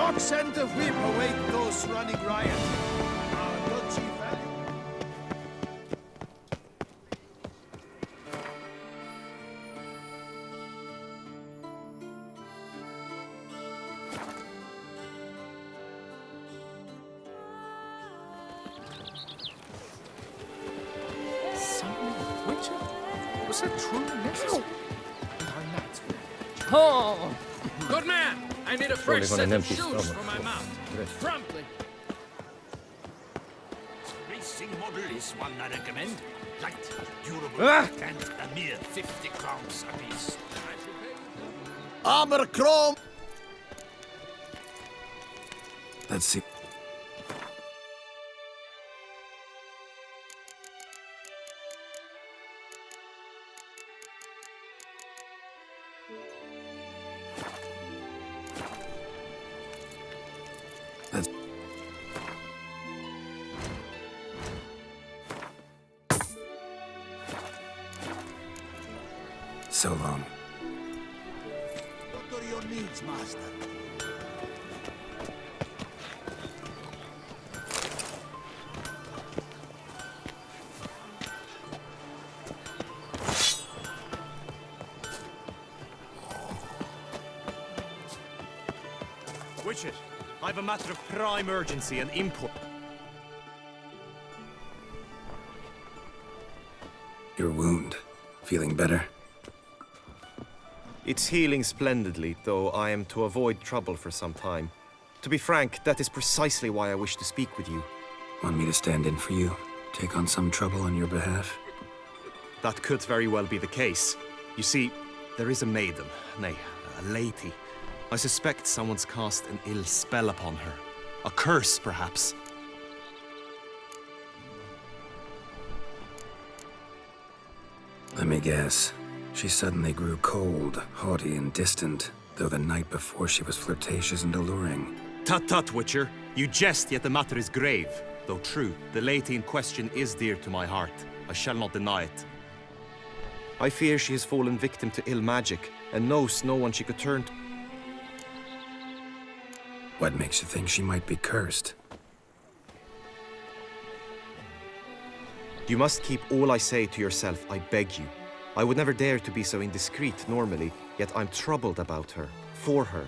short scent of whip await those running riot. Our good chief Was that truly necessary? Oh! Good man! I need a fresh Only got an set of empty shoes stomach. for my mount. Promptly. Racing model is one I recommend. Light, durable, Ah! and a mere 50 crowns apiece. armor chrome. Let's see. Let's... So long. What are your needs, master? Witcher, I've a matter of prime urgency and import. Your wound. Feeling better? It's healing splendidly, though I am to avoid trouble for some time. To be frank, that is precisely why I wish to speak with you. Want me to stand in for you? Take on some trouble on your behalf? That could very well be the case. You see, there is a maiden, nay, a lady. I suspect someone's cast an ill spell upon her. A curse, perhaps. Let me guess. She suddenly grew cold, haughty, and distant, though the night before she was flirtatious and alluring. Tut tut, Witcher. You jest, yet the matter is grave. Though true, the lady in question is dear to my heart. I shall not deny it. I fear she has fallen victim to ill magic, and knows no one she could turn to. What makes you think she might be cursed? You must keep all I say to yourself, I beg you. I would never dare to be so indiscreet normally, yet I'm troubled about her, for her.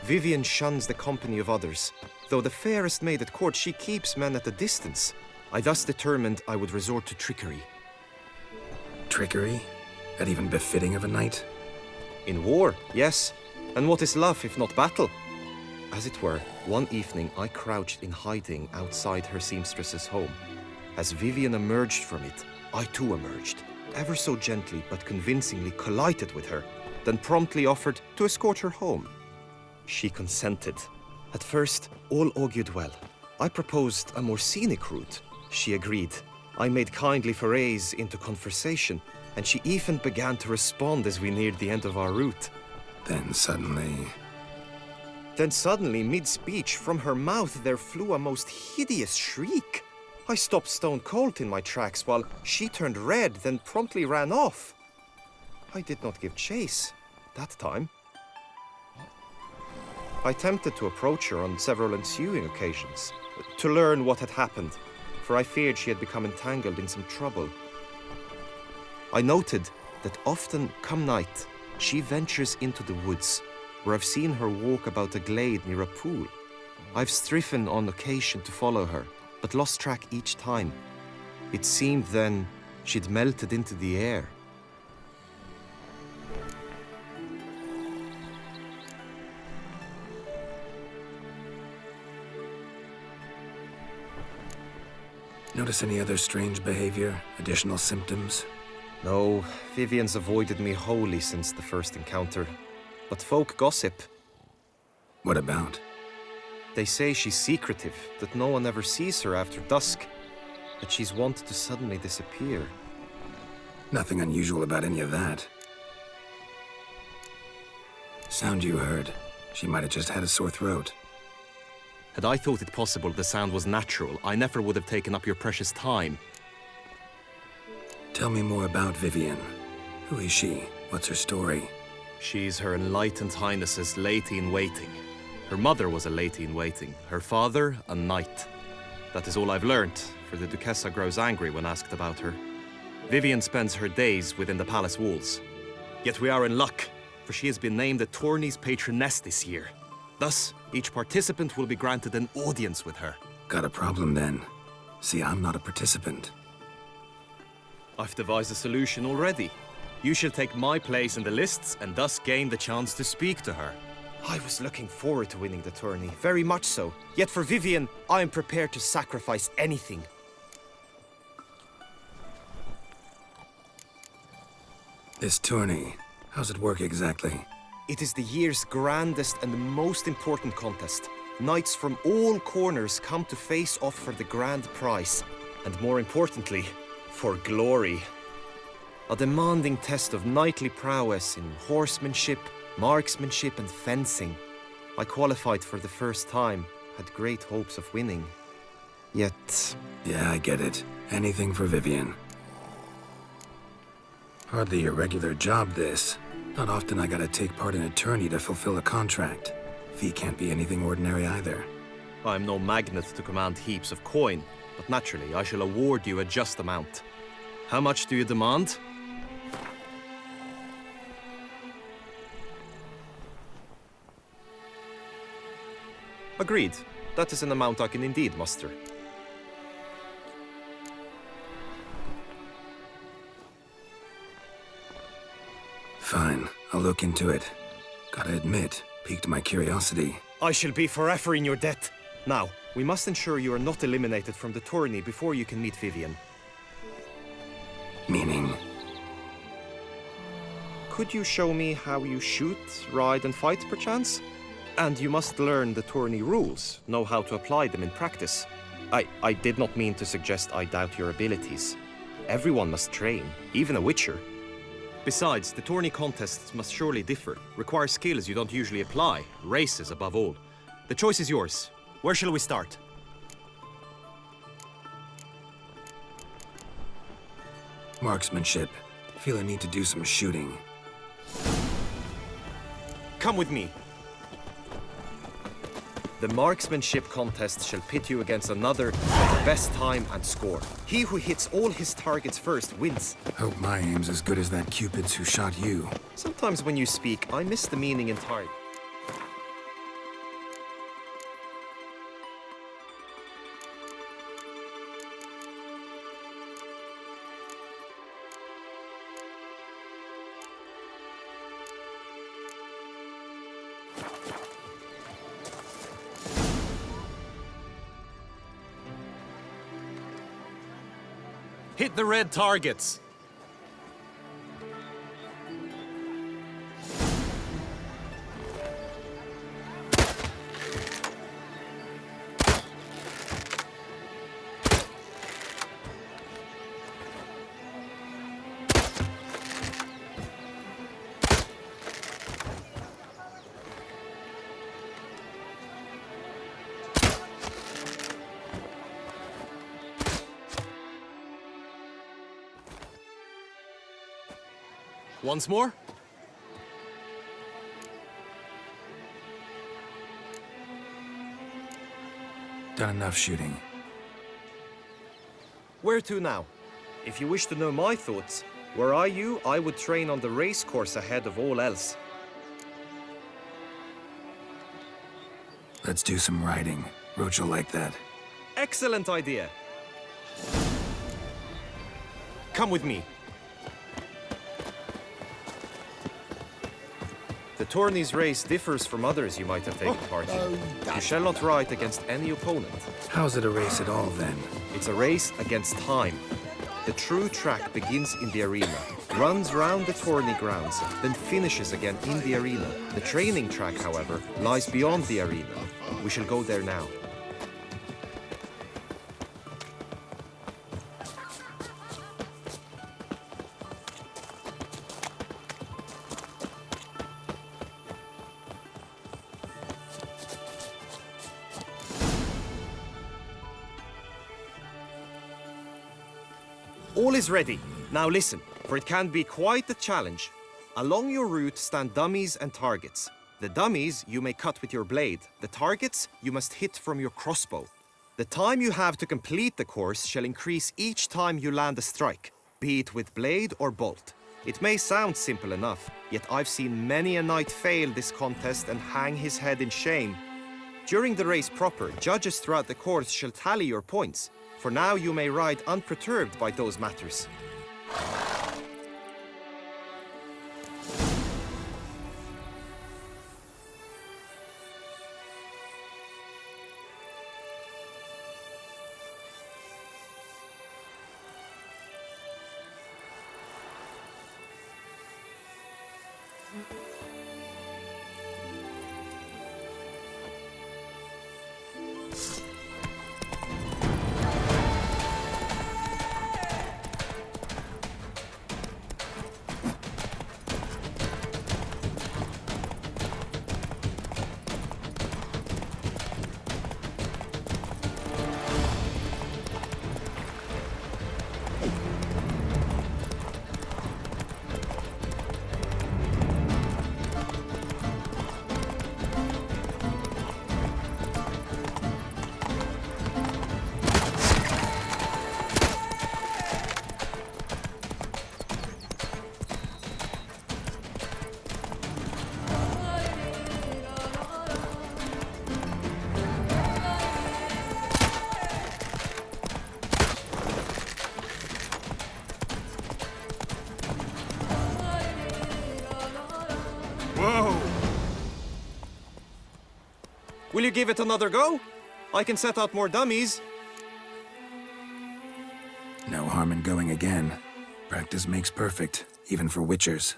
Vivien shuns the company of others. Though the fairest maid at court, she keeps men at a distance. I thus determined I would resort to trickery. Trickery? That even befitting of a knight? In war, yes. And what is love if not battle? As it were, one evening I crouched in hiding outside her seamstress's home. As Vivien emerged from it, I too emerged, ever so gently but convincingly collided with her, then promptly offered to escort her home. She consented. At first, all augured well. I proposed a more scenic route. She agreed. I made kindly forays into conversation, and she even began to respond as we neared the end of our route. Then suddenly, mid-speech, from her mouth there flew a most hideous shriek. I stopped stone cold in my tracks while she turned red, then promptly ran off. I did not give chase that time. I attempted to approach her on several ensuing occasions, to learn what had happened, for I feared she had become entangled in some trouble. I noted that often, come night, she ventures into the woods, where I've seen her walk about a glade near a pool. I've striven on occasion to follow her, but lost track each time. It seemed then she'd melted into the air. notice any other strange behavior, additional symptoms? No, Vivien's avoided me wholly since the first encounter. But folk gossip. What about? They say she's secretive, that no one ever sees her after dusk, that she's wont to suddenly disappear. Nothing unusual about any of that. Sound you heard. She might have just had a sore throat. Had I thought it possible the sound was natural, I never would have taken up your precious time. Tell me more about Vivien. Who is she? What's her story? She's Her Enlightened Highness's lady-in-waiting. Her mother was a lady-in-waiting, her father a knight. That is all I've learnt, for the Duchessa grows angry when asked about her. Vivien spends her days within the palace walls. Yet we are in luck, for she has been named the tourney's patroness this year. Thus, each participant will be granted an audience with her. Got a problem then. See, I'm not a participant. I've devised a solution already. You shall take my place in the lists and thus gain the chance to speak to her. I was looking forward to winning the tourney, very much so. Yet for Vivien, I am prepared to sacrifice anything. This tourney, how's it work exactly? It is the year's grandest and most important contest. Knights from all corners come to face off for the grand prize. And more importantly, for glory. A demanding test of knightly prowess in horsemanship, marksmanship and fencing. I qualified for the first time, had great hopes of winning. Yet... Yeah, I get it. Anything for Vivien. Hardly a regular job, this. Not often I gotta take part in a tourney to fulfill a contract. Fee can't be anything ordinary either. I'm no magnet to command heaps of coin, but naturally I shall award you a just amount. How much do you demand? Agreed. That is an amount I can indeed muster. Fine, I'll look into it. Gotta admit, piqued my curiosity. I shall be forever in your debt. Now, we must ensure you are not eliminated from the tourney before you can meet Vivien. Meaning? Could you show me how you shoot, ride and fight, perchance? And you must learn the tourney rules, know how to apply them in practice. I did not mean to suggest I doubt your abilities. Everyone must train, even a witcher. Besides, the tourney contests must surely differ, require skills you don't usually apply, races above all. The choice is yours. Where shall we start? Marksmanship. Feel I need to do some shooting. Come with me. The marksmanship contest shall pit you against another for the best time and score. He who hits all his targets first wins. Hope my aim's as good as that Cupid's who shot you. Sometimes when you speak, I miss the meaning entirely. Hit the red targets. Once more? Done enough shooting. Where to now? If you wish to know my thoughts, were I you, I would train on the race course ahead of all else. Let's do some riding. Roach will like that. Excellent idea. Come with me. The tourney's race differs from others you might have taken part in. You shall not ride against any opponent. How's it a race at all, then? It's a race against time. The true track begins in the arena, runs round the tourney grounds, then finishes again in the arena. The training track, however, lies beyond the arena. We shall go there now. All is ready. Now listen, for it can be quite a challenge. Along your route stand dummies and targets. The dummies you may cut with your blade. The targets you must hit from your crossbow. The time you have to complete the course shall increase each time you land a strike, be it with blade or bolt. It may sound simple enough, yet I've seen many a knight fail this contest and hang his head in shame. During the race proper, judges throughout the course shall tally your points, for now you may ride unperturbed by those matters. Will you give it another go? I can set out more dummies. No harm in going again. Practice makes perfect, even for witchers.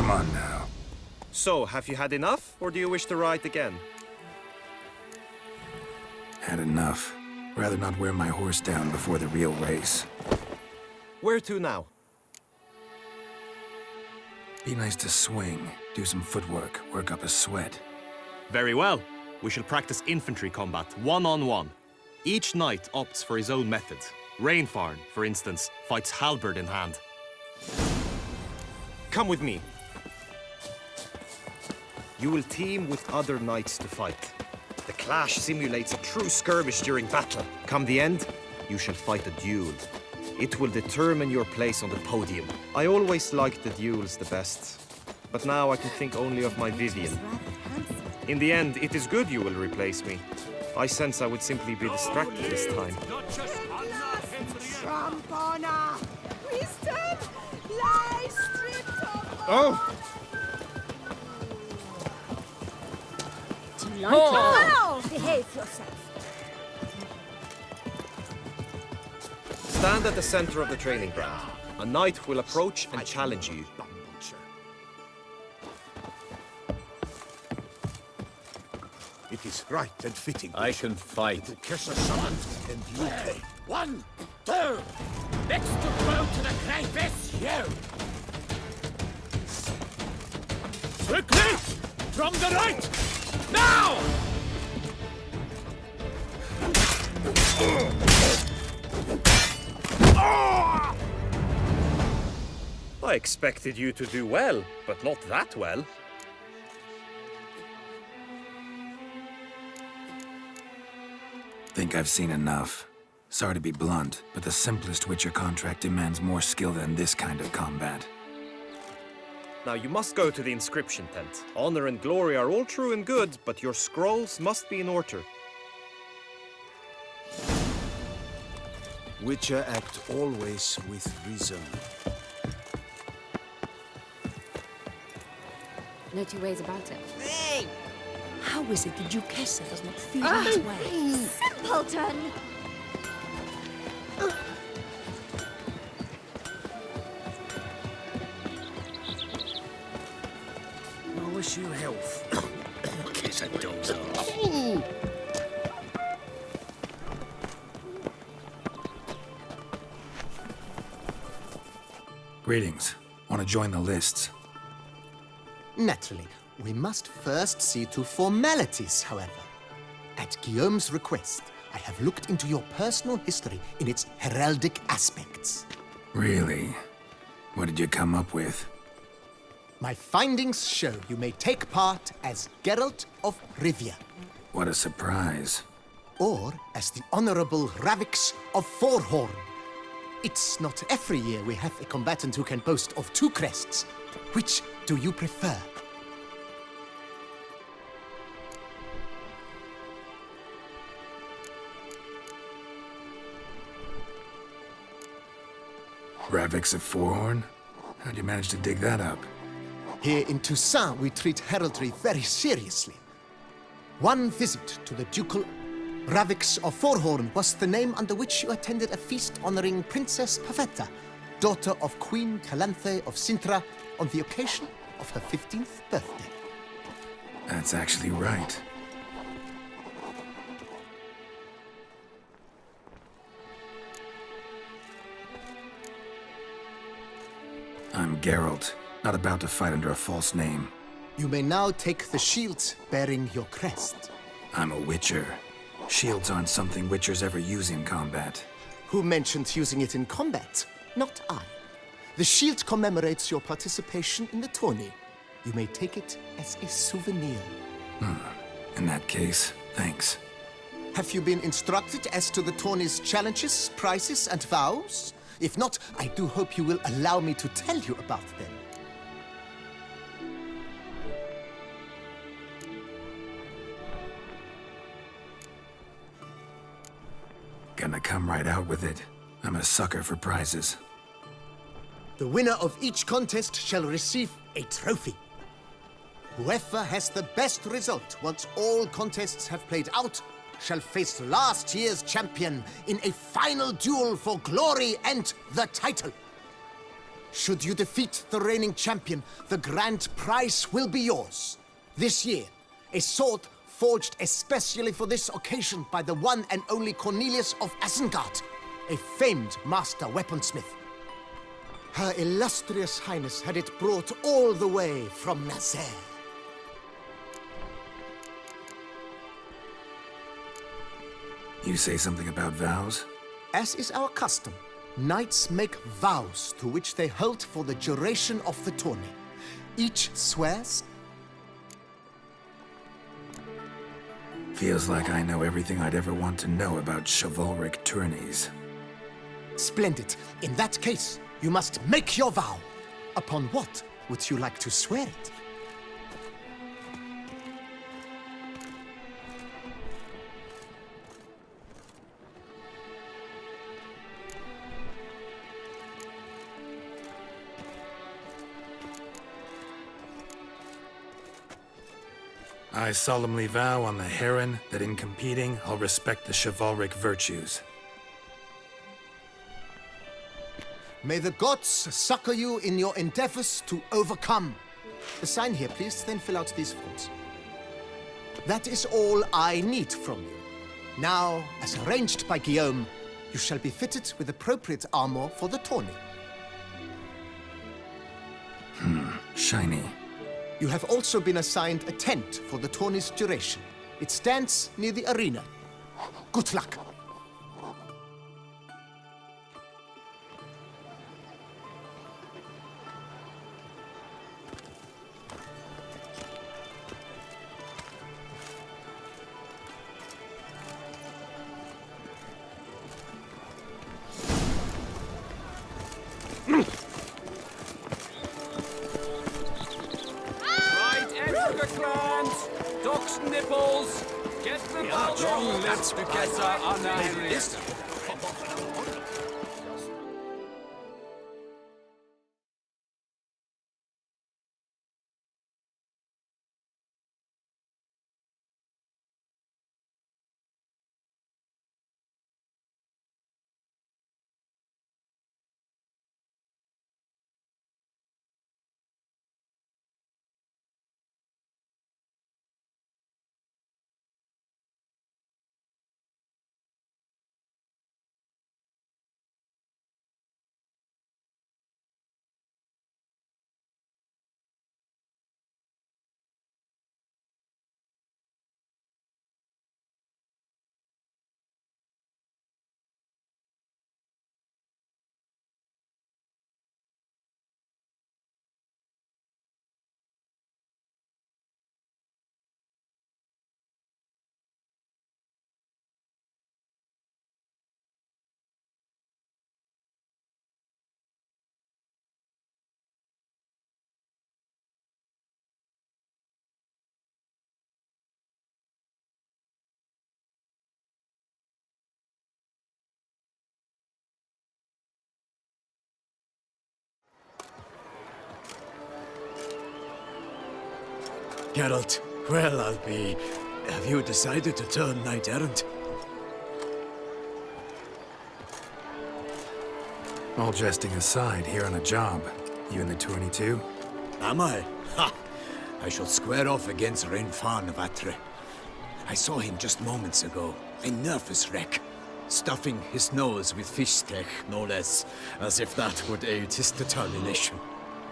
Come on now. So, have you had enough, or do you wish to ride again? Had enough. Rather not wear my horse down before the real race. Where to now? Be nice to swing, do some footwork, work up a sweat. Very well. We shall practice infantry combat, one-on-one. Each knight opts for his own method. Rainfarn, for instance, fights halberd in hand. Come with me. You will team with other knights to fight. The clash simulates a true skirmish during battle. Come the end, you shall fight a duel. It will determine your place on the podium. I always liked the duels the best, but now I can think only of my Vivien. In the end, it is good you will replace me. I sense I would simply be distracted this time. Trump honor! Wisdom lies stripped of Oh! Do you like it? Oh! Behave yourself. Stand at the center of the training ground. A knight will approach and challenge you. It is right and fitting. I can fight. The Kesser summoned, and you pay. 1, 2. Next to go to the crayfish, you. Quickly! From the right! Now! I expected you to do well, but not that well. Think I've seen enough. Sorry to be blunt, but the simplest Witcher contract demands more skill than this kind of combat. Now you must go to the inscription tent. Honor and glory are all true and good, but your scrolls must be in order. Witcher act always with reason. No two ways about it. Hey! How is it the Duchessa does not feel this way? Simpleton! I wish you health. Kiss a dog's ass. Greetings. Want to join the lists? Naturally, we must first see to formalities, however. At Guillaume's request, I have looked into your personal history in its heraldic aspects. Really? What did you come up with? My findings show you may take part as Geralt of Rivia, What a surprise. or as the Honorable Ravix of Forhorn. It's not every year we have a combatant who can boast of two crests. Which do you prefer? Ravix of Forhorn? How'd you manage to dig that up? Here in Toussaint, we treat heraldry very seriously. One visit to the Ducal Ravix of Forhorn was the name under which you attended a feast honoring Princess Pavetta, daughter of Queen Calanthe of Sintra, on the occasion of her 15th birthday. That's actually right. I'm Geralt, not about to fight under a false name. You may now take the shield bearing your crest. I'm a Witcher. Shields aren't something Witchers ever use in combat. Who mentioned using it in combat? Not I. The shield commemorates your participation in the tourney. You may take it as a souvenir. In that case, thanks. Have you been instructed as to the tourney's challenges, prizes, and vows? If not, I do hope you will allow me to tell you about them. Gonna come right out with it. I'm a sucker for prizes. The winner of each contest shall receive a trophy. Whoever has the best result once all contests have played out shall face last year's champion in a final duel for glory and the title. Should you defeat the reigning champion, the grand prize will be yours. This year, a sword forged especially for this occasion by the one and only Cornelius of Isengard, a famed master weaponsmith. Her illustrious highness had it brought all the way from Nazaire. You say something about vows? As is our custom, knights make vows to which they hold for the duration of the tourney. Each swears. Feels like I know everything I'd ever want to know about chivalric tourneys. Splendid. In that case, you must make your vow. Upon what would you like to swear it? I solemnly vow on the Heron that in competing, I'll respect the chivalric virtues. May the gods succor you in your endeavors to overcome. Sign here, please, then fill out these forms. That is all I need from you. Now, as arranged by Gulliaume, you shall be fitted with appropriate armor for the tourney. Shiny. You have also been assigned a tent for the tourney's duration. It stands near the arena. Good luck. Long live Professor Anarius. Geralt, well, I'll be... Have you decided to turn knight-errant? All jesting aside, here on a job. You in the 22? Am I? Ha! I shall square off against Renfan of Atre. I saw him just moments ago. A nervous wreck. Stuffing his nose with fish steak, no less. As if that would aid his determination.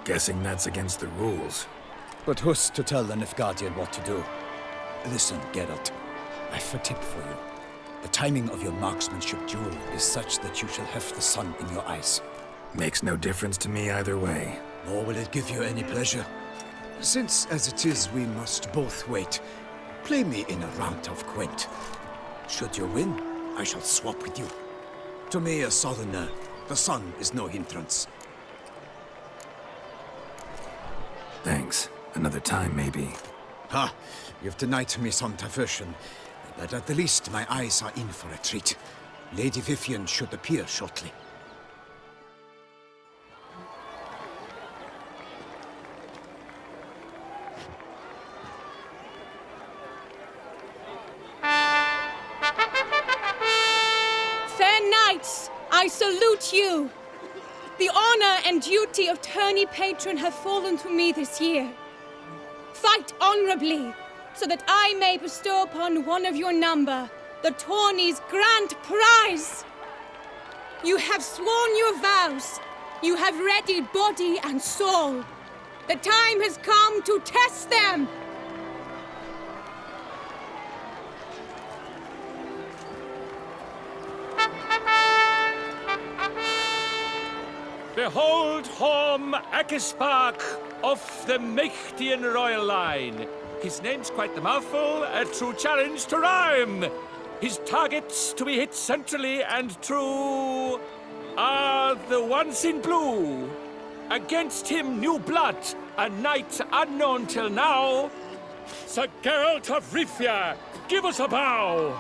Guessing that's against the rules. But who's to tell the Nilfgaardian what to do? Listen, Geralt. I've a tip for you. The timing of your marksmanship duel is such that you shall have the sun in your eyes. Makes no difference to me either way. Nor will it give you any pleasure. Since, as it is, we must both wait, play me in a round of Gwent. Should you win, I shall swap with you. To me, a southerner, the sun is no hindrance. Thanks. Another time, maybe. Ha! You've denied me some diversion, but at the least my eyes are in for a treat. Lady Vivien should appear shortly. Fair knights, I salute you. The honor and duty of tourney patron have fallen to me this year. Fight honorably, so that I may bestow upon one of your number the tourney's grand prize. You have sworn your vows. You have readied body and soul. The time has come to test them. Behold Horm Akespark of the Mechtian royal line. His name's quite the mouthful, a true challenge to rhyme. His targets to be hit centrally and true are the ones in blue. Against him new blood, a knight unknown till now. Sir Geralt of Rivia, give us a bow.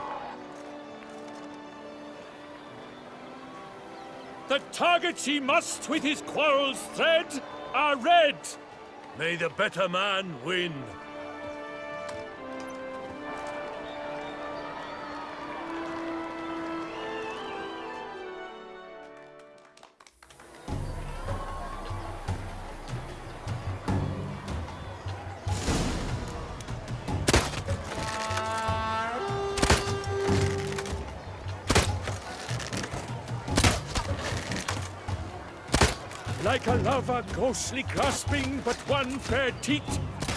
The targets he must with his quarrels thread are red. May the better man win. Like a lover ghostly grasping but one fair teat,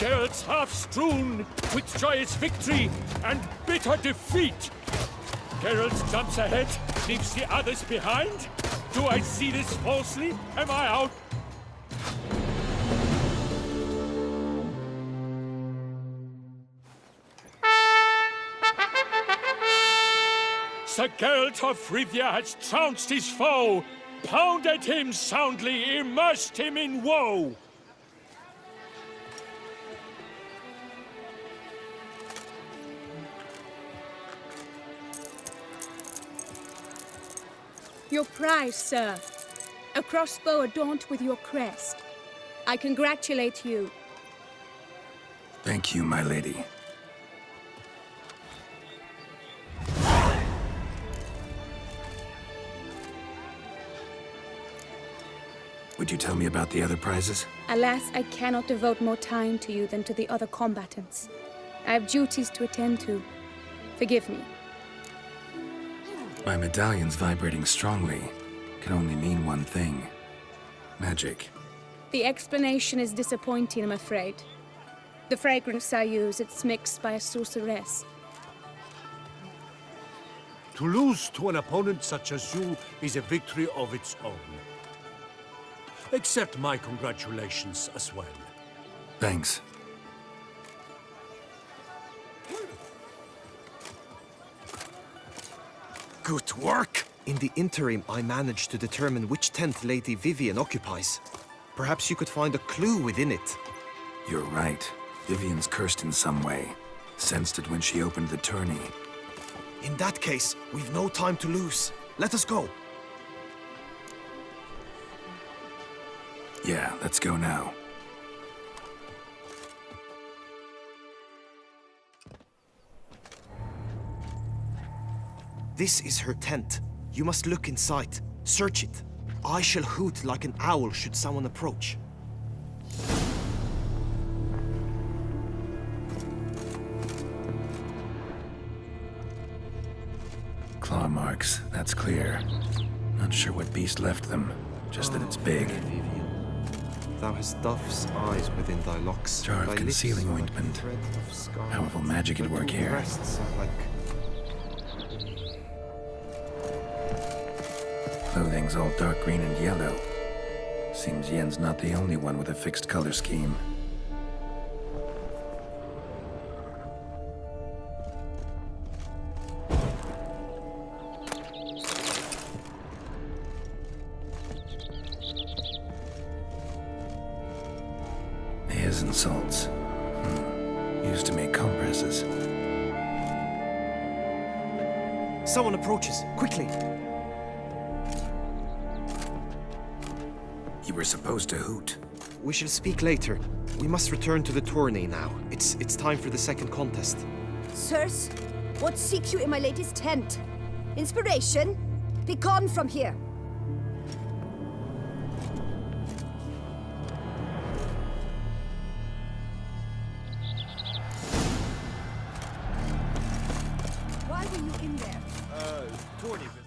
Geralt's half strewn with joyous victory and bitter defeat. Geralt jumps ahead, leaves the others behind. Do I see this falsely? Am I out? Sir Geralt of Rivia has trounced his foe, pounded him soundly, immersed him in woe. Your prize, sir. A crossbow adorned with your crest. I congratulate you. Thank you, my lady. Would you tell me about the other prizes? Alas, I cannot devote more time to you than to the other combatants. I have duties to attend to. Forgive me. My medallion's vibrating strongly. Can only mean one thing. Magic. The explanation is disappointing, I'm afraid. The fragrance I use, it's mixed by a sorceress. To lose to an opponent such as you is a victory of its own. Accept my congratulations as well. Thanks. Good work! In the interim, I managed to determine which tent Lady Vivien occupies. Perhaps you could find a clue within it. You're right. Vivien's cursed in some way. Sensed it when she opened the tourney. In that case, we've no time to lose. Let us go. Yeah, let's go now. This is her tent. You must look inside. Search it. I shall hoot like an owl should someone approach. Claw marks, that's clear. Not sure what beast left them, just that it's big. Thou hast dove's eyes within thy locks. Jar of Thy lips concealing are like ointment. thread of scarlet. Powerful magic at Thy work two here. breasts are like... Clothing's all dark green and yellow. Seems Yen's not the only one with a fixed color scheme. His and salts. Used to make compresses. Someone approaches. Quickly! You were supposed to hoot. We shall speak later. We must return to the tourney now. It's time for the second contest. Sirs, what seek you in my lady's tent? Inspiration? Be gone from here! Why were you in there? Tourney business.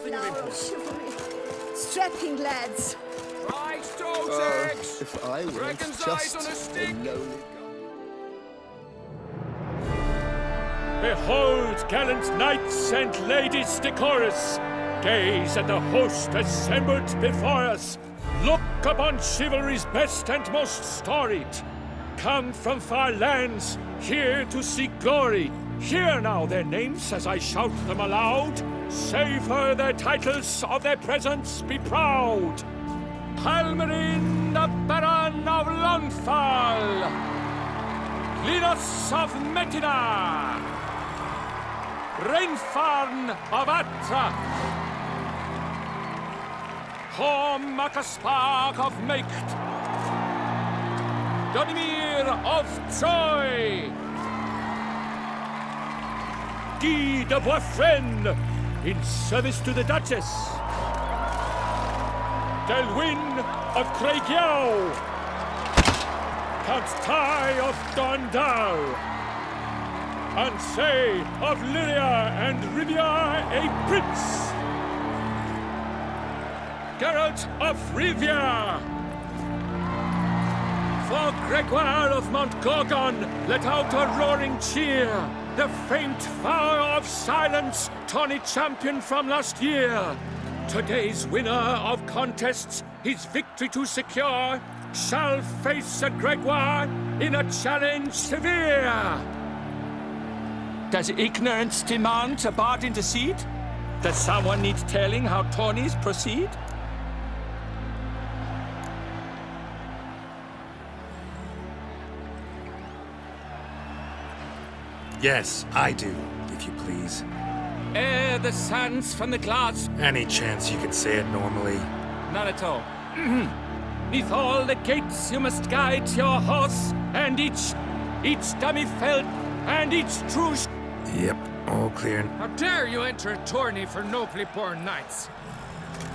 Flower of chivalry. Strapping lads. Right, toes eggs! If I were Dragon's eyes just on a stick! lowly... Behold, gallant knights and ladies decorous! Gaze at the host assembled before us! Look upon chivalry's best and most storied! Come from far lands, here to seek glory! Hear now their names as I shout them aloud! Savor their titles, of their presence be proud! Halmarin, the Baron of Longfall! Linus of Metina! Rainfarn of Atra! Horm Makaspark of Meikt! Donimir of Troy! Guy de Boisfren, in service to the Duchess! Delwyn of Craighiau! Count Tai of Dondal! Ansay of Lyria and Rivia a prince! Geralt of Rivia! For Gregoire of Montgorgon, let out a roaring cheer! The faint vow of silence, tawny champion from last year! Today's winner of contests, his victory to secure, shall face a Gregoire in a challenge severe! Does ignorance demand a bard intercede? Does someone need telling how tourneys proceed? Yes, I do, if you please. ere the sands from the glass. Any chance you could say it normally? Not at all. Neath all the gates you must guide your horse, and each dummy felt, and each true. Yep, all clear. How dare you enter a tourney for nobly born knights?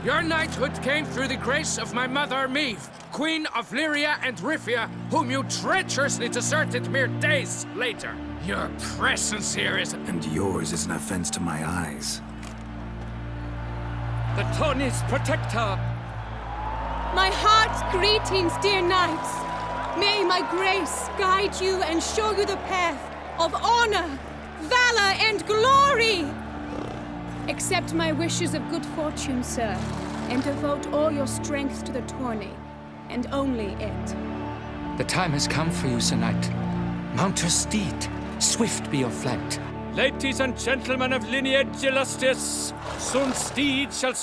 Your knighthood came through the grace of my mother Meve, Queen of Lyria and Rifia, whom you treacherously deserted mere days later. Your presence here is... And yours is an offense to my eyes. The tourney's protector. My heart's greetings, dear knights. May my grace guide you and show you the path of honor, valor, and glory. Accept my wishes of good fortune, sir, and devote all your strength to the tourney, and only it. The time has come for you, Sir Knight. Mount your steed. Swift be your flight. Ladies and gentlemen of lineage illustrious, soon steed shall...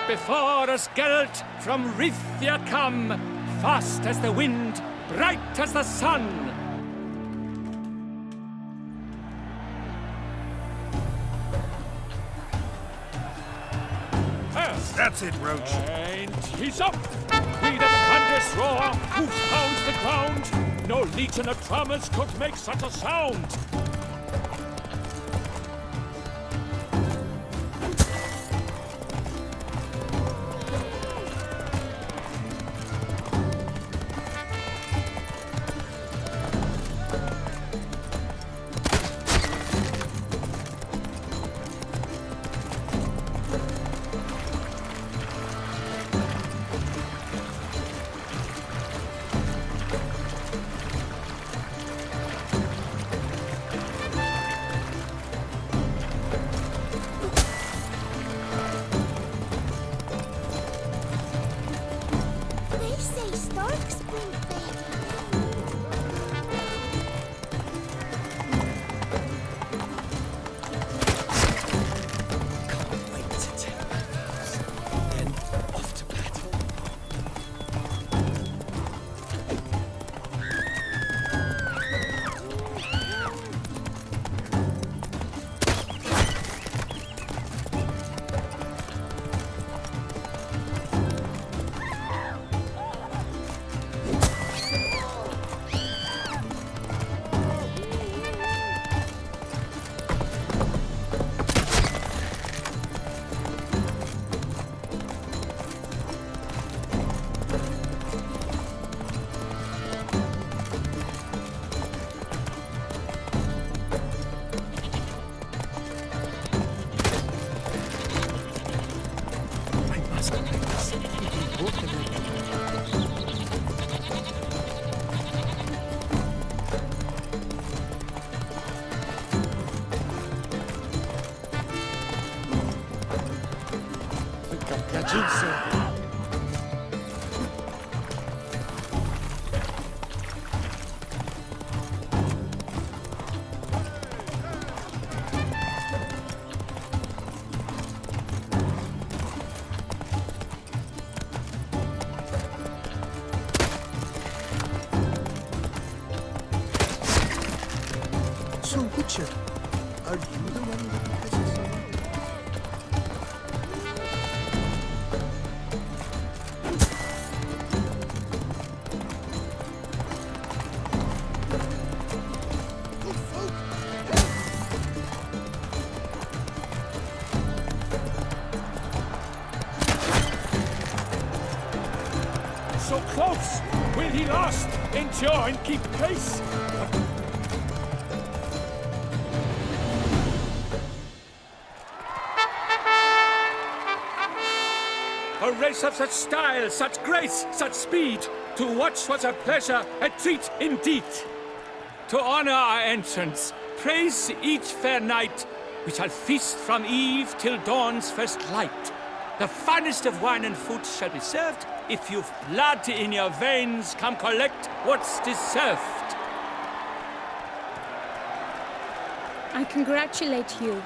Before us Geralt from Rithia come, fast as the wind, bright as the sun. That's it, Roach. And he's up! We the thunderous roar, who pounds the ground. No legion of drummers could make such a sound. So, Witcher, are you the one that has So close! Will he last? Endure and keep pace? A race of such style, such grace, such speed. To watch was a pleasure, a treat indeed. To honor our entrance, praise each fair knight. We shall feast from eve till dawn's first light. The finest of wine and food shall be served. If you've blood in your veins, come collect what's deserved. I congratulate you.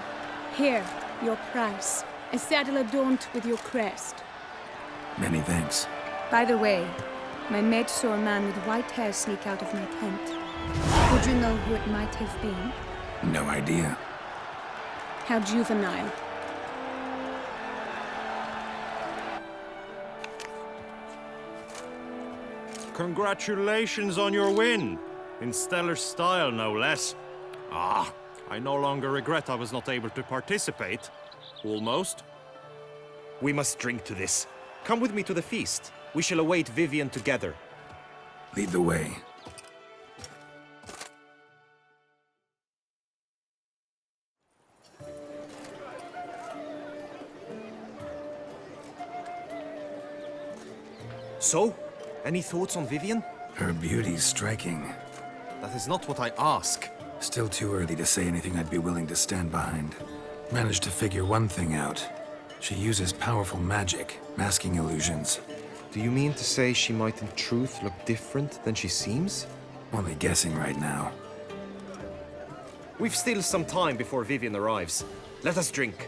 Here, your prize. A saddle adorned with your crest. Many thanks. By the way, my maid saw a man with white hair sneak out of my tent. Would you know who it might have been? No idea. How juvenile. Congratulations on your win. In stellar style, no less. Ah, I no longer regret I was not able to participate. Almost. We must drink to this. Come with me to the feast. We shall await Vivien together. Lead the way. So, any thoughts on Vivien? Her beauty's striking. That is not what I ask. Still too early to say anything I'd be willing to stand behind. Managed to figure one thing out. She uses powerful magic, masking illusions. Do you mean to say she might in truth look different than she seems? Only guessing right now. We've still some time before Vivien arrives. Let us drink.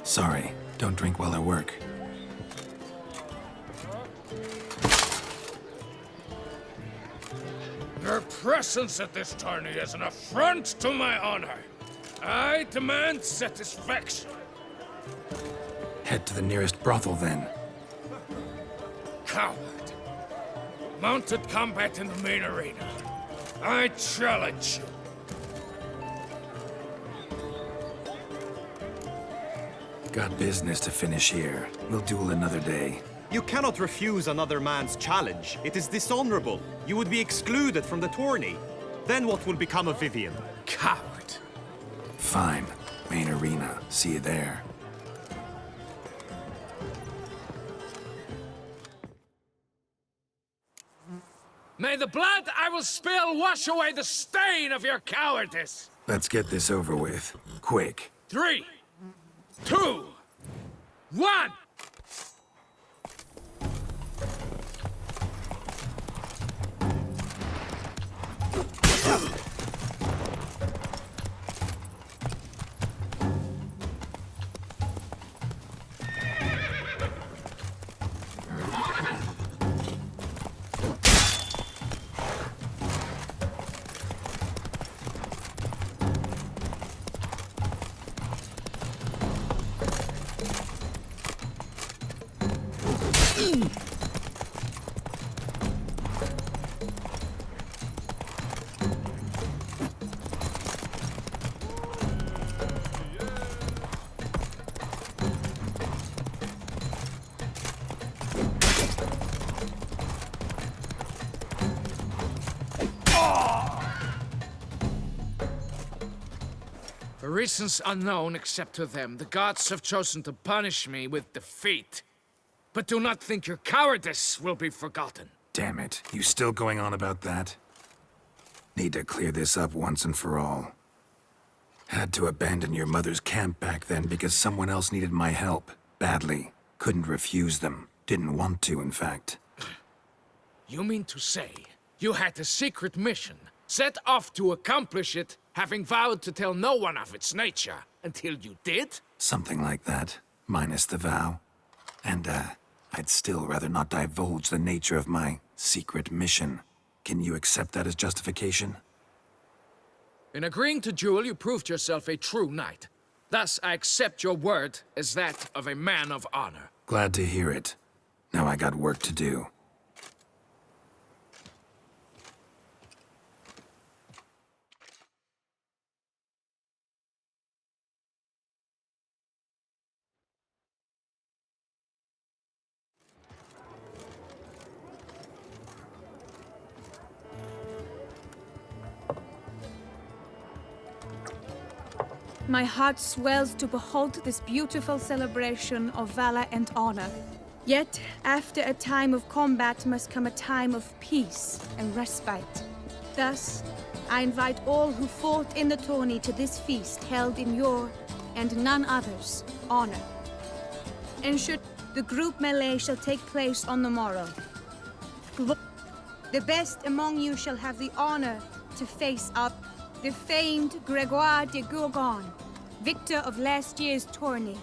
Sorry, don't drink while I work. Your presence at this tourney is an affront to my honor. I demand satisfaction. Head to the nearest brothel then. Coward. Mounted combat in the main arena. I challenge you. Got business to finish here. We'll duel another day. You cannot refuse another man's challenge. It is dishonorable. You would be excluded from the tourney. Then what will become of Vivien? Coward. Fine. Main arena. See you there. May the blood I will spill wash away the stain of your cowardice! Let's get this over with. Quick. 3, 2, 1! For reasons unknown except to them, the gods have chosen to punish me with defeat. But do not think your cowardice will be forgotten. Damn it. You still going on about that? Need to clear this up once and for all. Had to abandon your mother's camp back then because someone else needed my help. Badly. Couldn't refuse them. Didn't want to, in fact. You mean to say you had a secret mission, set off to accomplish it, having vowed to tell no one of its nature, until you did? Something like that. Minus the vow. And, I'd still rather not divulge the nature of my secret mission. Can you accept that as justification? In agreeing to duel, you proved yourself a true knight. Thus, I accept your word as that of a man of honor. Glad to hear it. Now I got work to do. My heart swells to behold this beautiful celebration of valor and honor. Yet, after a time of combat must come a time of peace and respite. Thus, I invite all who fought in the tourney to this feast held in your, and none other's, honor. And should the group melee shall take place on the morrow. The best among you shall have the honor to face up the famed Gregoire de Gourgon, victor of last year's tourney.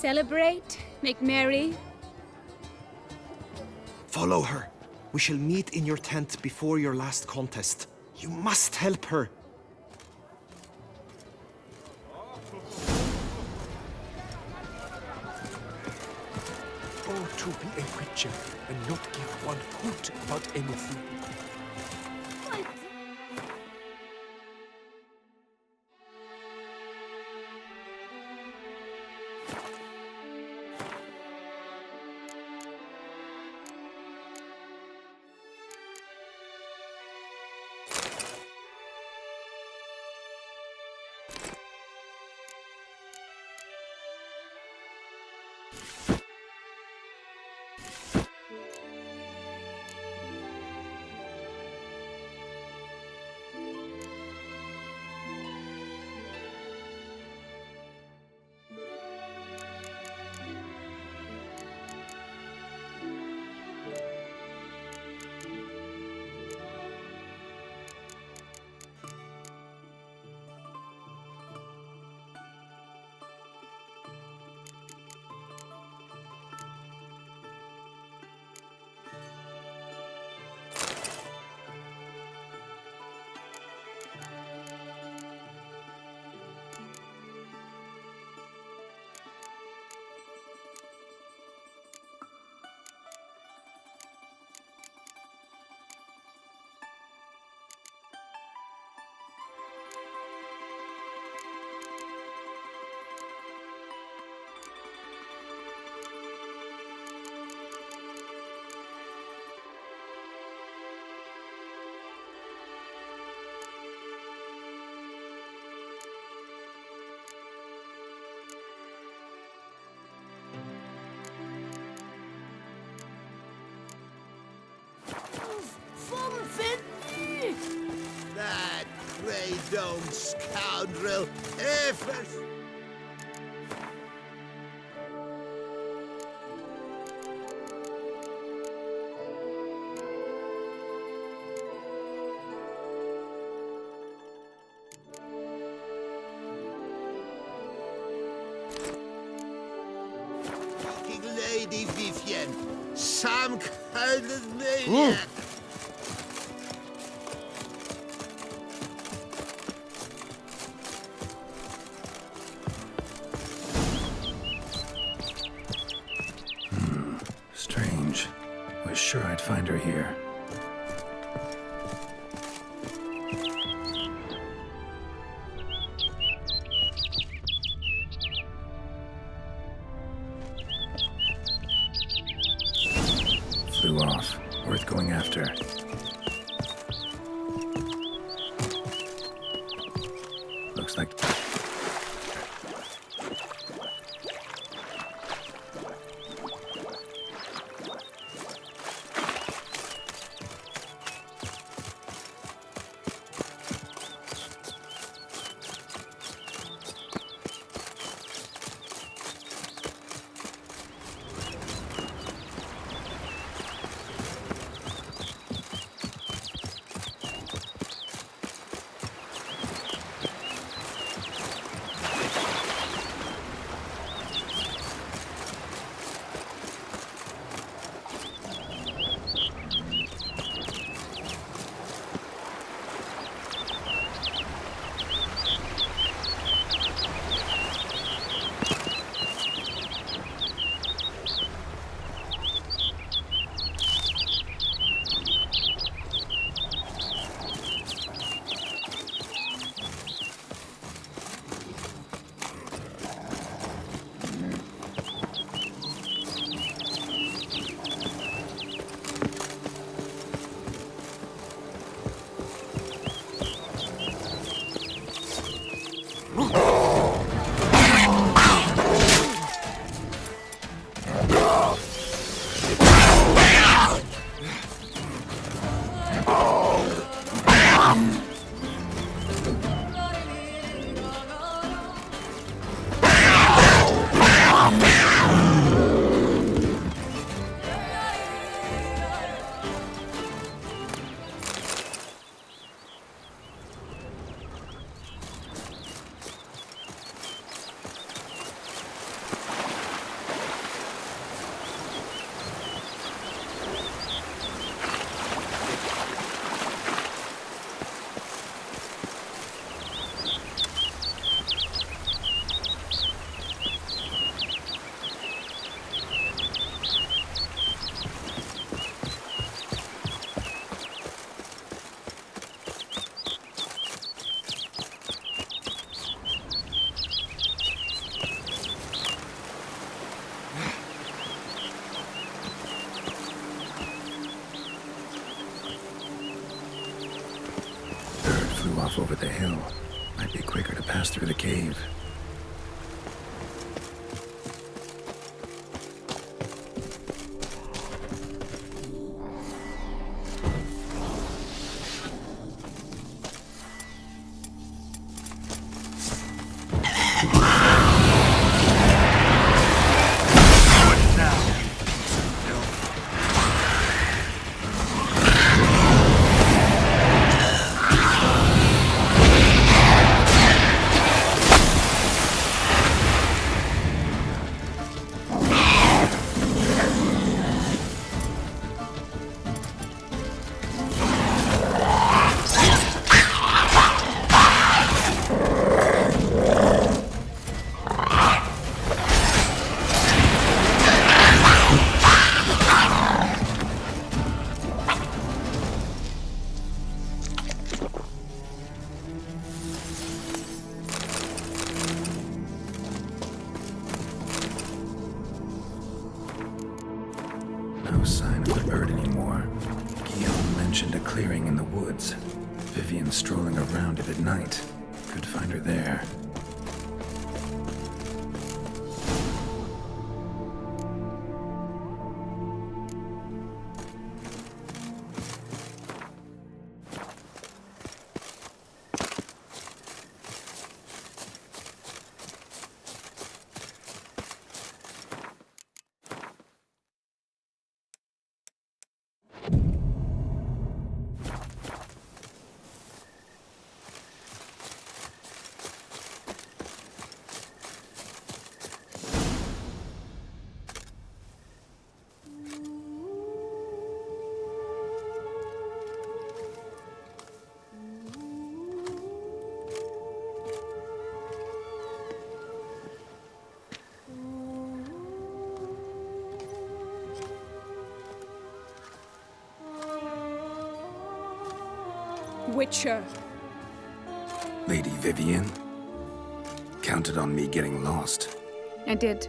celebrate, make merry. Follow her. We shall meet in your tent before your last contest. You must help her. Oh, to be a witcher and not give one hoot about anything. That grey-domed scoundrel! Efes! Fucking Lady Vivien! Some kind of maniac! Strange. Was sure I'd find her here. Flew off. Worth going after. Looks like... flew off over the hill. Might be quicker to pass through the cave. No sign of the bird anymore. Gulliaume mentioned a clearing in the woods. Vivien strolling around it at night. Could find her there. Witcher. Lady Vivien? Counted on me getting lost. I did.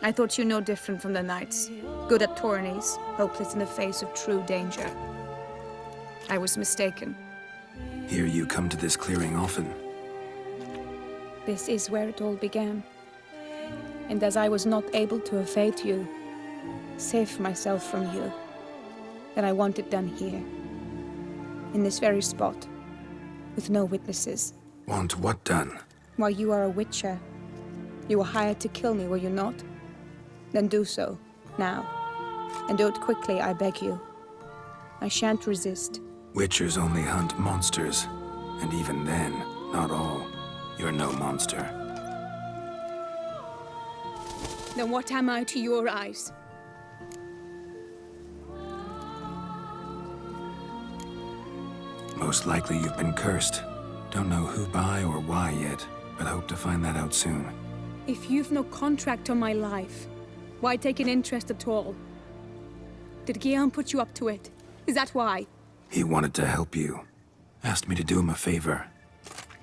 I thought you no different from the knights. Good at tourneys, hopeless in the face of true danger. I was mistaken. Hear you come to this clearing often. This is where it all began. And as I was not able to evade you, save myself from you, then I want it done here. In this very spot, with no witnesses. Want what done? While you are a witcher, you were hired to kill me, were you not? Then do so, now. And do it quickly, I beg you. I shan't resist. Witchers only hunt monsters. And even then, not all. You're no monster. Then what am I to your eyes? Most likely you've been cursed. Don't know who by or why yet, but hope to find that out soon. If you've no contract on my life, why take an interest at all? Did Gulliaume put you up to it? Is that why? He wanted to help you. Asked me to do him a favor.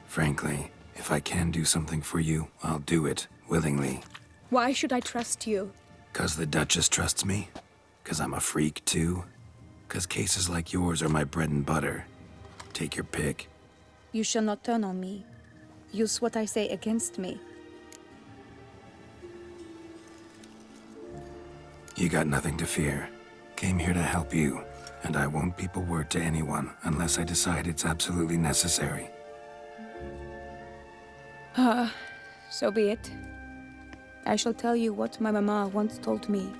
Frankly, if I can do something for you, I'll do it, willingly. Why should I trust you? 'Cause the Duchess trusts me? 'Cause I'm a freak, too? 'Cause cases like yours are my bread and butter? Take your pick. You shall not turn on me. Use what I say against me. You got nothing to fear. Came here to help you, and I won't peep a word to anyone unless I decide it's absolutely necessary. So be it. I shall tell you what my mama once told me.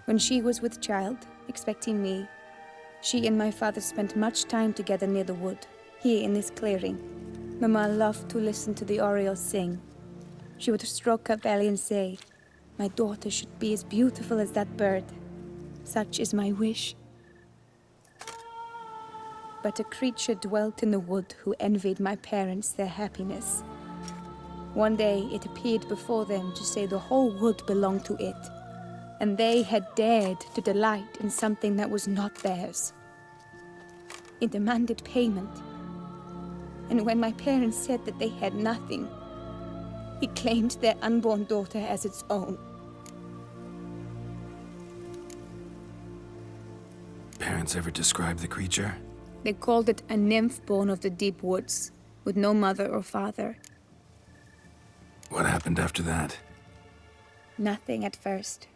When she was with child, expecting me, she and my father spent much time together near the wood, here in this clearing. Mama loved to listen to the orioles sing. She would stroke her belly and say, "My daughter should be as beautiful as that bird. Such is my wish." But a creature dwelt in the wood who envied my parents their happiness. One day it appeared before them to say the whole wood belonged to it, and they had dared to delight in something that was not theirs. It demanded payment, and when my parents said that they had nothing, it claimed their unborn daughter as its own. Parents ever describe the creature? They called it a nymph born of the deep woods, with no mother or father. What happened after that? Nothing at first.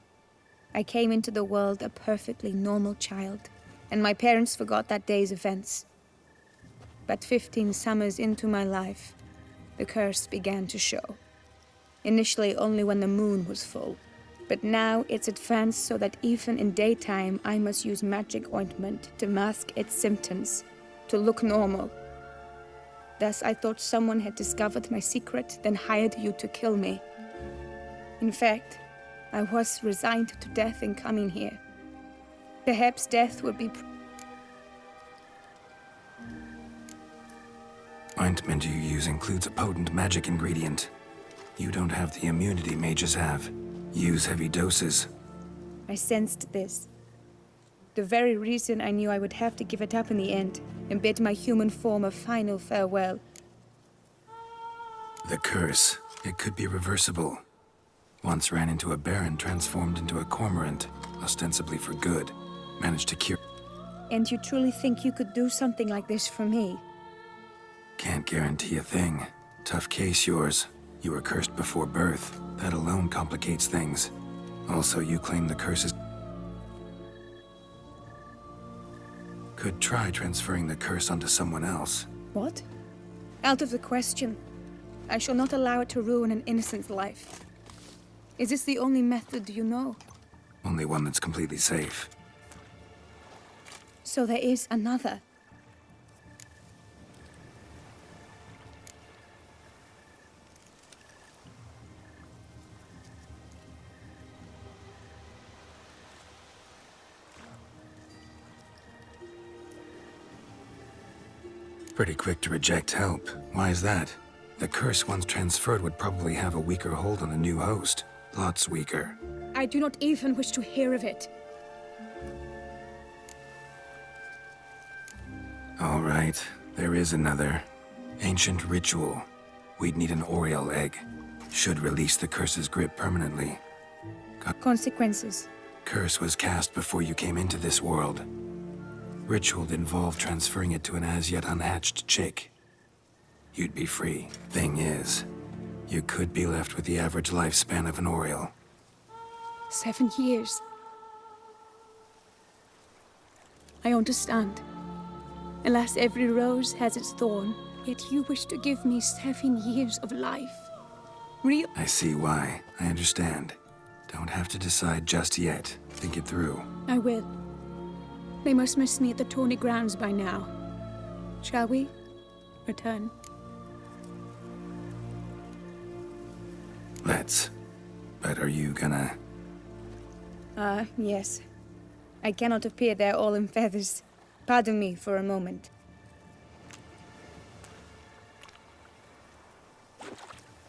I came into the world a perfectly normal child, and my parents forgot that day's events. But 15 summers into my life, the curse began to show. Initially only when the moon was full, but now it's advanced so that even in daytime I must use magic ointment to mask its symptoms, to look normal. Thus I thought someone had discovered my secret, then hired you to kill me. In fact, I was resigned to death in coming here. Perhaps death would be... Ointment you use includes a potent magic ingredient. You don't have the immunity mages have. Use heavy doses. I sensed this. The very reason I knew I would have to give it up in the end, and bid my human form a final farewell. The curse. It could be reversible. Once ran into a baron transformed into a cormorant, ostensibly for good. Managed to cure... And you truly think you could do something like this for me? Can't guarantee a thing. Tough case, yours. You were cursed before birth. That alone complicates things. Also, you claim the curse is... Could try transferring the curse onto someone else. What? Out of the question. I shall not allow it to ruin an innocent's life. Is this the only method you know? Only one that's completely safe. So there is another. Pretty quick to reject help. Why is that? The curse once transferred would probably have a weaker hold on the new host. Lots weaker. I do not even wish to hear of it. All right, there is another. Ancient ritual. We'd need an Oriole egg. Should release the curse's grip permanently. Consequences. Curse was cast before you came into this world. Ritual involved transferring it to an as-yet unhatched chick. You'd be free. Thing is, you could be left with the average lifespan of an Oriole. 7 years. I understand. Alas, every rose has its thorn, yet you wish to give me 7 years of life. Real... I see why. I understand. Don't have to decide just yet. Think it through. I will. They must miss me at the tourney grounds by now. Shall we return? Let's. But are you gonna... Yes. I cannot appear there all in feathers. Pardon me for a moment.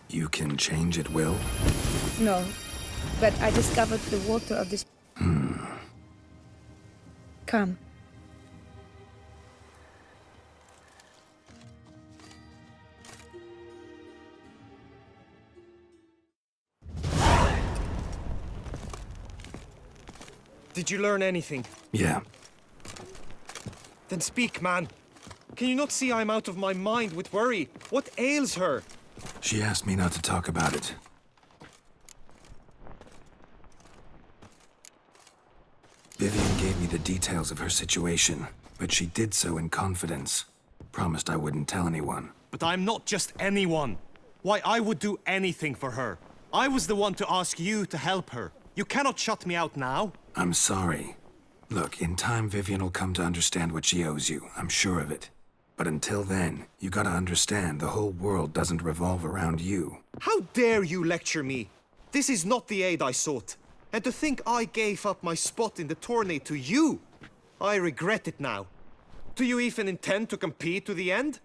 You can change at will? No, but I discovered the water of this... Come. Did you learn anything? Yeah. Then speak, man. Can you not see I'm out of my mind with worry? What ails her? She asked me not to talk about it. Vivien gave me the details of her situation, but she did so in confidence. Promised I wouldn't tell anyone. But I'm not just anyone. Why, I would do anything for her. I was the one to ask you to help her. You cannot shut me out now. I'm sorry. Look, in time Vivien will come to understand what she owes you. I'm sure of it. But until then, you gotta understand the whole world doesn't revolve around you. How dare you lecture me? This is not the aid I sought. And to think I gave up my spot in the tourney to you! I regret it now. Do you even intend to compete to the end?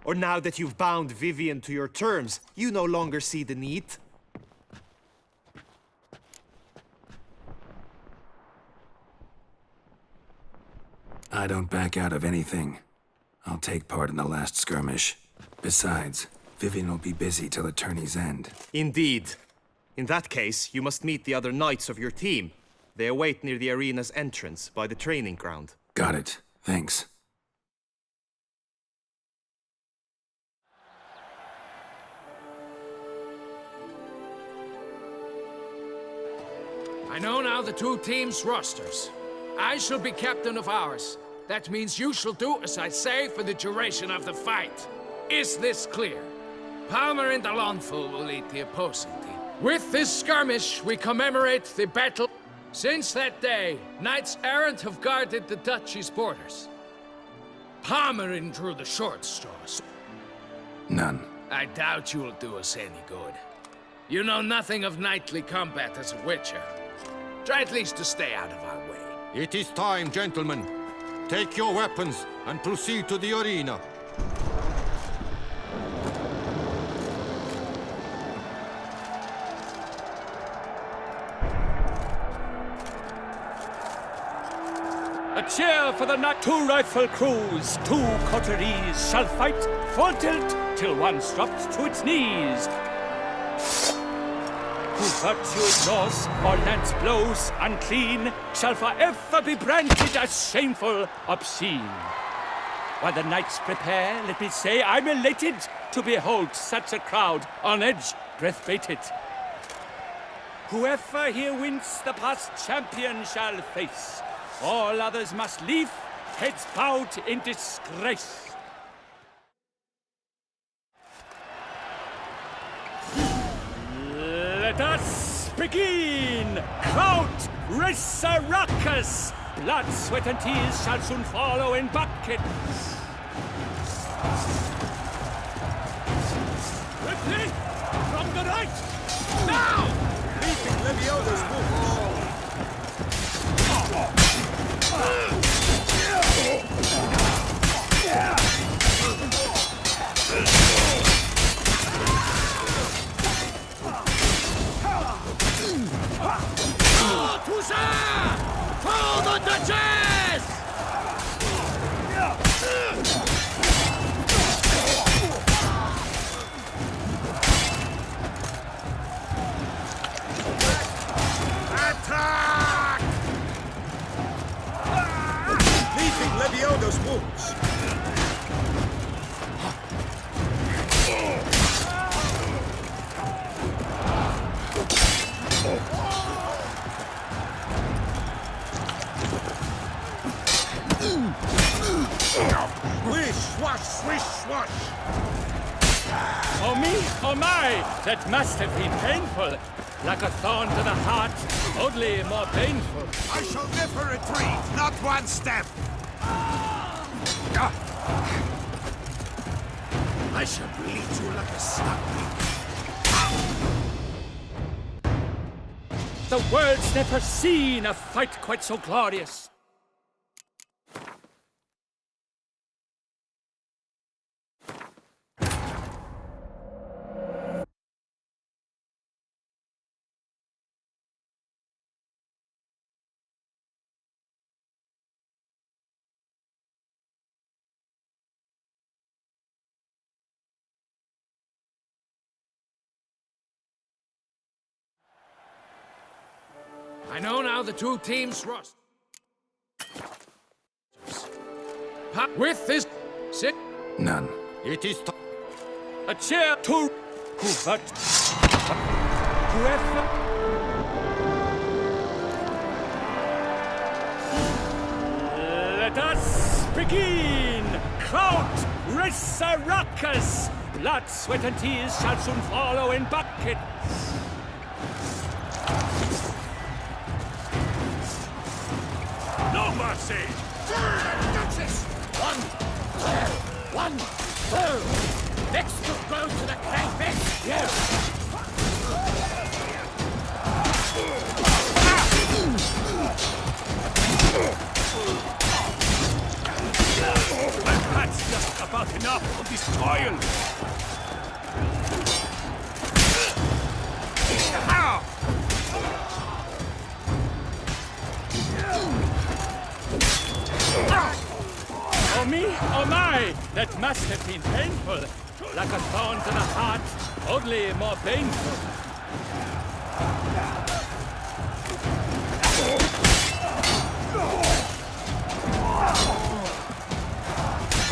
Or now that you've bound Vivien to your terms, you no longer see the need? I don't back out of anything. I'll take part in the last skirmish. Besides, Vivien will be busy till the tourney's end. Indeed. In that case, you must meet the other knights of your team. They await near the arena's entrance, by the training ground. Got it. Thanks. I know now the two teams' rosters. I shall be captain of ours. That means you shall do as I say for the duration of the fight. Is this clear? Palmer and Alonful will lead the opposing team. With this skirmish, we commemorate the battle. Since that day, knights errant have guarded the duchy's borders. Palmerin drew the short straws. None. I doubt you will do us any good. You know nothing of knightly combat as a witcher. Try at least to stay out of our way. It is time, gentlemen. Take your weapons and proceed to the arena. A cheer for the knight. 2 rifle crews, 2 coteries shall fight full tilt till one's dropped to its knees. Who virtue ignores or lance blows unclean shall forever be branded as shameful, obscene. While the knights prepare, let me say I'm elated to behold such a crowd on edge, breath baited. Whoever here wins the past champion shall face. All others must leave, heads bowed in disgrace. Let us begin! Crowd, race a ruckus! Blood, sweat, and tears shall soon follow in buckets. Quickly! From the right! Now! Leaping Leviosa's move! For the Duchess! Attack! Leaping Leviosa's wounds. Swish, swash, swish, swash! Oh me, oh my! That must have been painful. Like a thorn to the heart, only more painful. I shall never retreat, not one step! I shall bleed you like a snake. The world's never seen a fight quite so glorious. I know now the two teams' rosters. With this, sit. None. It is time. A chair to whoever. Let us begin. Crowd, race a ruckus. Blood, sweat, and tears shall soon follow in buckets. No mercy! Duchess! 1, 2, 1, 2! Next to go to the crayfish! Yes! I've had just about enough of this toil! How? Oh me, oh my! That must have been painful. Like a thorn to the heart, only more painful.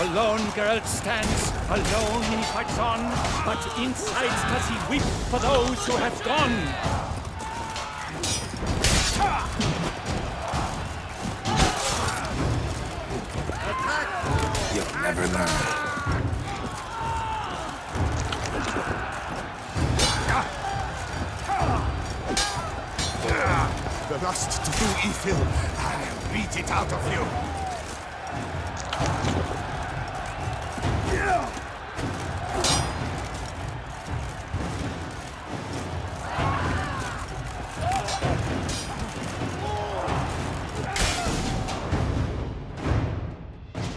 Alone Geralt stands, alone he fights on, but inside does he weep for those who have gone. never learn. The lust to do evil, I'll beat it out of you.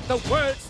The words...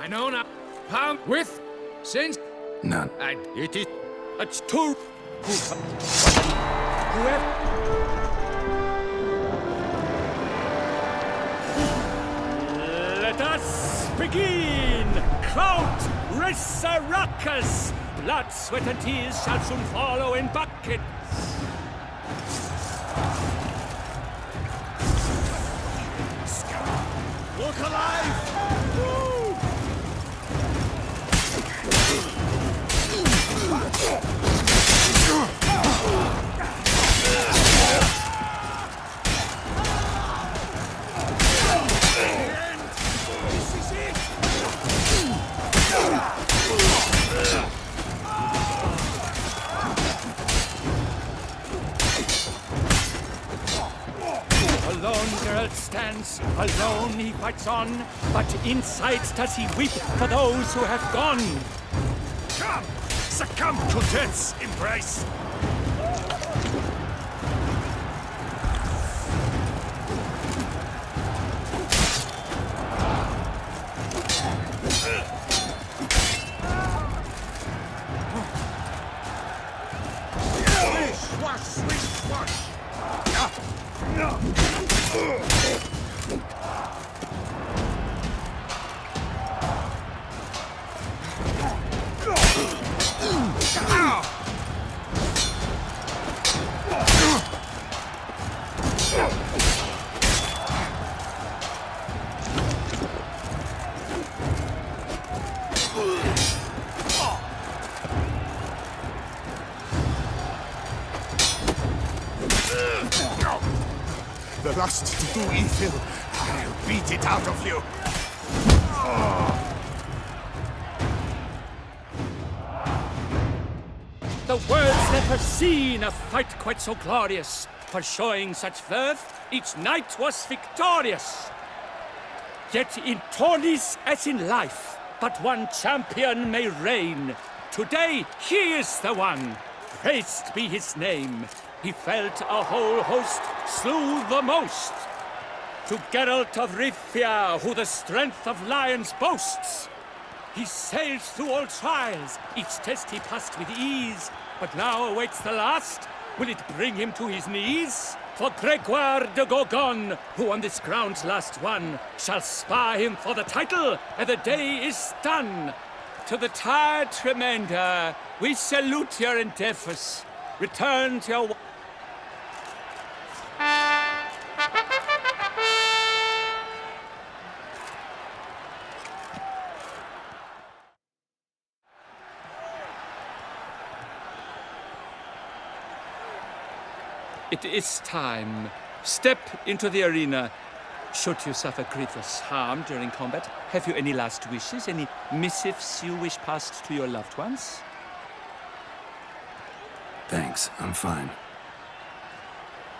I know now. Pound with since None. and It is... It's too... Whoever... Let us begin! Count Resurrecus! Blood, sweat, and tears shall soon follow in buckets. Look alive! This is it! Alone Geralt stands, alone he fights on, but inside does he weep for those who have gone. Come! Succumb to death's embrace! Swish, wash, swish, wash! The lust to do evil, I'll beat it out of you. The world's never seen a fight quite so glorious. For showing such verve, each knight was victorious. Yet in tourneys as in life, but one champion may reign. Today, he is the one. Praised be his name. He felt a whole host, slew the most. To Geralt of Rivia, who the strength of lions boasts. He sailed through all trials, each test he passed with ease. But now awaits the last. Will it bring him to his knees? For Gregoire de Gorgon, who on this ground last won, shall spar him for the title, and the day is done. To the tired Tremender, we salute your endeavors. Return to your... It is time. Step into the arena. Should you suffer grievous harm during combat, have you any last wishes? Any missives you wish passed to your loved ones? Thanks, I'm fine.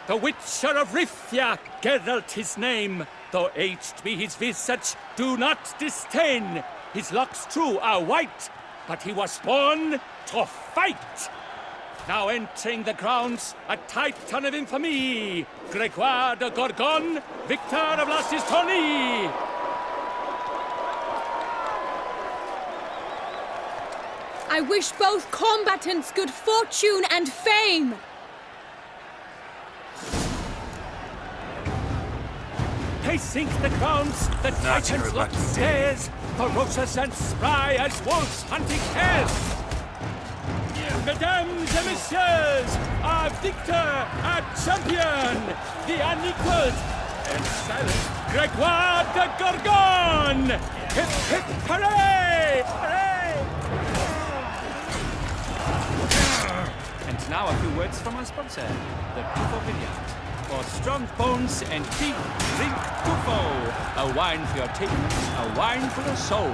The Witcher of Rivia, Geralt his name. Though aged be his visage, do not disdain. His locks, true, are white, but he was born to fight. Now entering the grounds, a titan of infamy, Gregoire de Gorgon, victor of Lastis tourney. I wish both combatants good fortune and fame. pacing the grounds, the titans locked stairs, ferocious and spry as wolves hunting hares. Mesdames et messieurs, our victor, our champion, the unequaled and silent Gregoire de Gorgon! Hip hip hooray! Hooray! And now a few words from our sponsor, the Tufo Vineyard. For strong bones and teeth, drink Tufo. A wine for your teeth, a wine for your soul.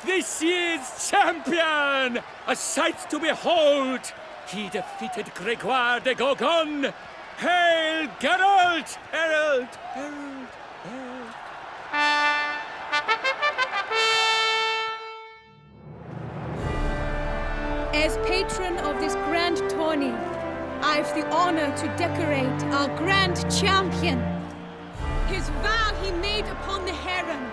This year's champion! A sight to behold! He defeated Gregoire de Gorgon! Hail Geralt! Herald! Herald! Herald! As patron of this grand tourney, I've the honor to decorate our grand champion. His vow he made upon the heron,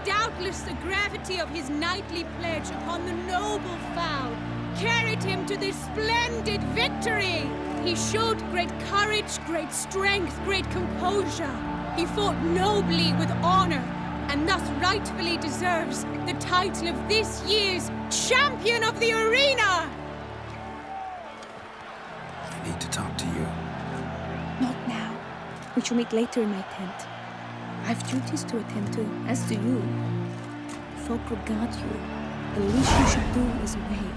doubtless the gravity of his knightly pledge upon the noble vow, carried him to this splendid victory. He showed great courage, great strength, great composure. He fought nobly with honor, and thus rightfully deserves the title of this year's Champion of the Arena! I need to talk to you. Not now. We shall meet later in my tent. I've duties to attend to, as do you. Folk regard you. The least you should do is wave.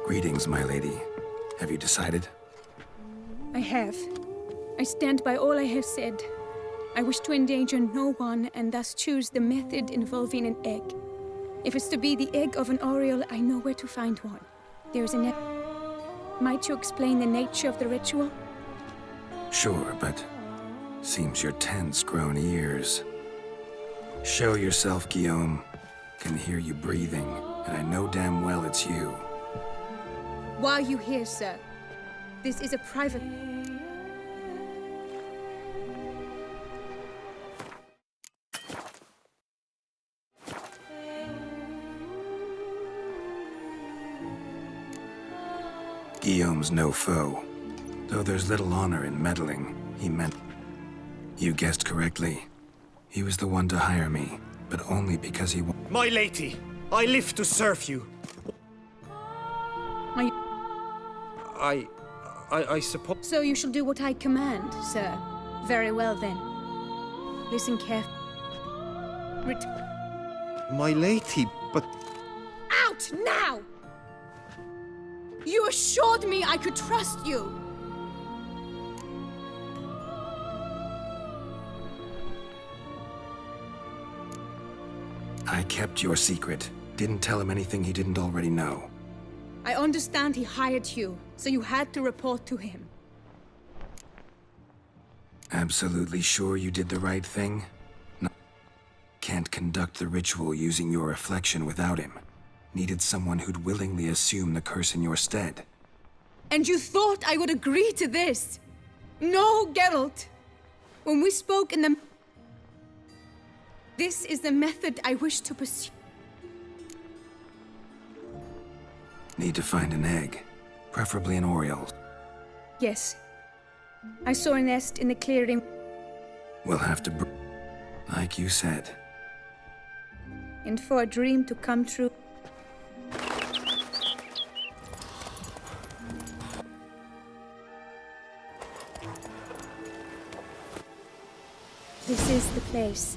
Greetings, my lady. Have you decided? I have. I stand by all I have said. I wish to endanger no one and thus choose the method involving an egg. If it's to be the egg of an oriole, I know where to find one. There's an egg. Might you explain the nature of the ritual? Sure, but seems your tense grown ears. Show yourself, Gulliaume. Can hear you breathing, and I know damn well it's you. Why are you here, sir? This is a private... Guillaume's no foe. Though there's little honor in meddling, he meant... You guessed correctly. He was the one to hire me, but only because he... My lady, I live to serve you. I suppose... So you shall do what I command, sir. Very well, then. Listen carefully. My lady, but... Out now! You assured me I could trust you! I kept your secret. Didn't tell him anything he didn't already know. I understand he hired you, so you had to report to him. Absolutely sure you did the right thing? No. Can't conduct the ritual using your reflection without him. Needed someone who'd willingly assume the curse in your stead. And you thought I would agree to this? No, Geralt. When we spoke in the... This is the method I wish to pursue. Need to find an egg. Preferably an oriole. Yes. I saw a nest in the clearing. We'll have to like you said. And for a dream to come true... This is the place.